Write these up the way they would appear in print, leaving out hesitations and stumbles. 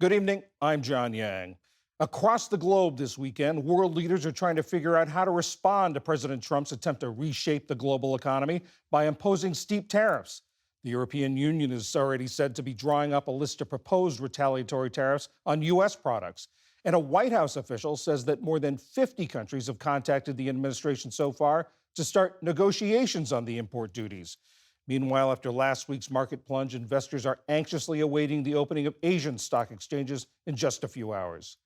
Good evening. I'm John Yang. Across the globe this weekend, world leaders are trying to figure out how to respond to President Trump's attempt to reshape the global economy by imposing steep tariffs. The European Union is already said to be drawing up a list of proposed retaliatory tariffs on U.S. products. And a White House official says that more than 50 countries have contacted the administration so far to start negotiations on the import duties. Meanwhile, after last week's market plunge, investors are anxiously awaiting the opening of Asian stock exchanges in just a few hours.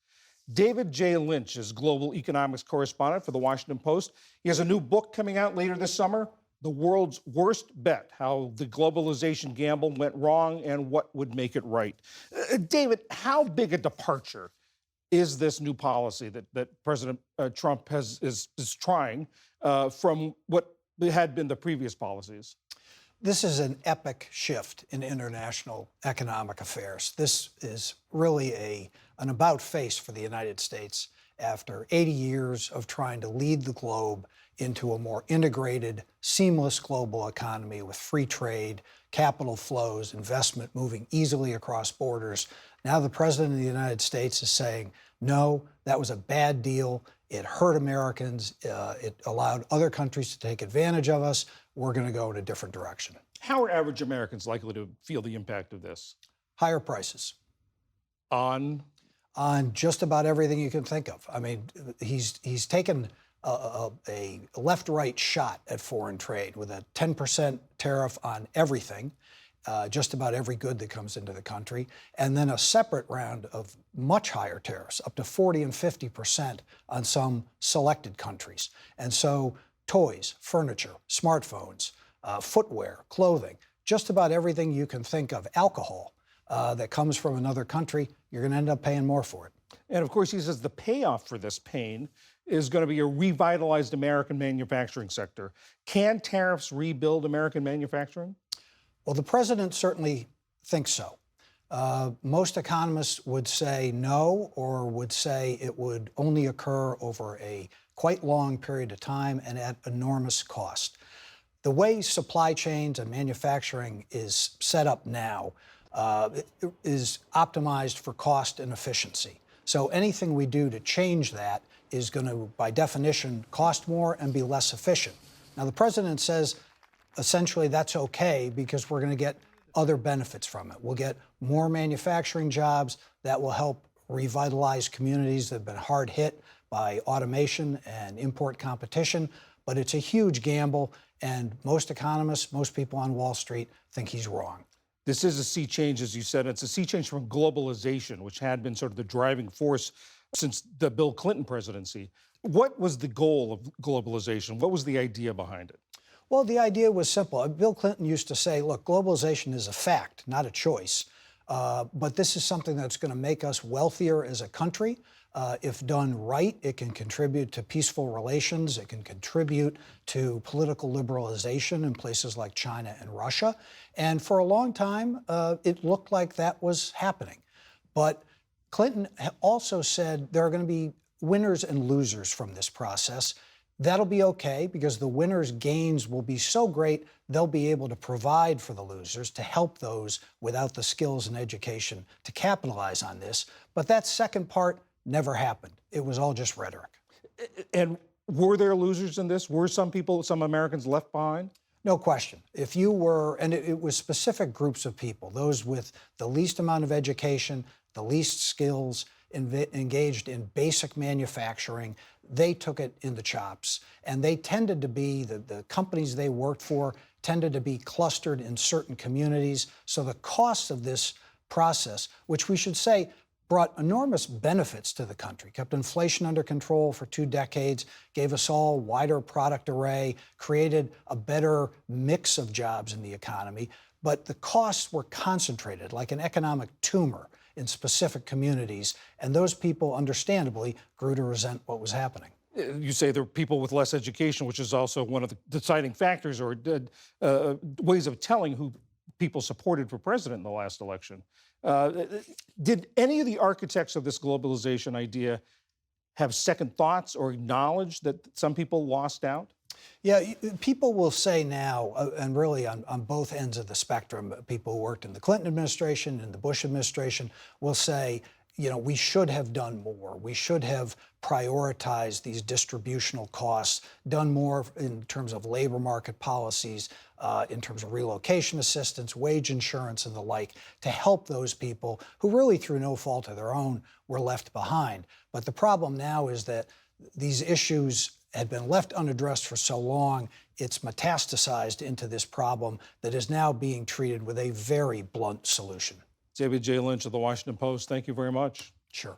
David J. Lynch is global economics correspondent for The Washington Post. He has a new book coming out later this summer, The World's Worst Bet: How the Globalization Gamble Went Wrong and What Would Make It Right. David, how big a departure is this new policy that President Trump is trying from what had been the previous policies? This is an epic shift in international economic affairs. This is really an about-face for the United States after 80 years of trying to lead the globe into a more integrated, seamless global economy with free trade, capital flows, investment moving easily across borders. Now the President of the United States is saying, no, that was a bad deal. It hurt Americans. It allowed other countries to take advantage of us. We're going to go in a different direction. How are average Americans likely to feel the impact of this? Higher prices. On just about everything you can think of. I mean, he's taken a left-right shot at foreign trade with a 10% tariff on everything, just about every good that comes into the country, and then a separate round of much higher tariffs, up to 40 and 50% on some selected countries. And so toys, furniture, smartphones, footwear, clothing, just about everything you can think of, alcohol that comes from another country, you're going to end up paying more for it. And of course, he says the payoff for this pain is going to be a revitalized American manufacturing sector. Can tariffs rebuild American manufacturing? Well, the president certainly thinks so. Most economists would say no, or would say it would only occur over a quite long period of time and at enormous cost. The way supply chains and manufacturing is set up now is optimized for cost and efficiency. So anything we do to change that is going to, by definition, cost more and be less efficient. Now, the president says essentially that's okay because we're going to get other benefits from it. We'll get more manufacturing jobs that will help revitalize communities that have been hard hit by automation and import competition. But it's a huge gamble, and most economists, most people on Wall Street think he's wrong. This is a sea change, as you said. It's a sea change from globalization, which had been sort of the driving force since the Bill Clinton presidency. What was the goal of globalization? What was the idea behind it? Well, the idea was simple. Bill Clinton used to say, look, globalization is a fact, not a choice. But this is something that's going to make us wealthier as a country. If done right, it can contribute to peaceful relations. It can contribute to political liberalization in places like China and Russia. And for a long time, it looked like that was happening. But Clinton also said there are going to be winners and losers from this process. That'll be okay because the winners' gains will be so great, they'll be able to provide for the losers, to help those without the skills and education to capitalize on this. But that second part never happened. It was all just rhetoric. And were there losers in this? Were some people, some Americans left behind? No question. If you were, and it was specific groups of people, those with the least amount of education, the least skills, engaged in basic manufacturing, they took it in the chops. And they tended to be, the companies they worked for tended to be clustered in certain communities. So the costs of this process, which we should say brought enormous benefits to the country, kept inflation under control for 2 decades, gave us all wider product array, created a better mix of jobs in the economy. But the costs were concentrated like an economic tumor in specific communities, and those people, understandably, grew to resent what was happening. You say there are people with less education, which is also one of the deciding factors or ways of telling who people supported for president in the last election. Did any of the architects of this globalization idea have second thoughts or acknowledge that some people lost out? Yeah, people will say now, and really on both ends of the spectrum, people who worked in the Clinton administration and the Bush administration will say, you know, we should have done more. We should have prioritized these distributional costs, done more in terms of labor market policies, in terms of relocation assistance, wage insurance, and the like, to help those people who really, through no fault of their own, were left behind. But the problem now is that these issues had been left unaddressed for so long, it's metastasized into this problem that is now being treated with a very blunt solution. David J. Lynch of the Washington Post, thank you very much. Sure.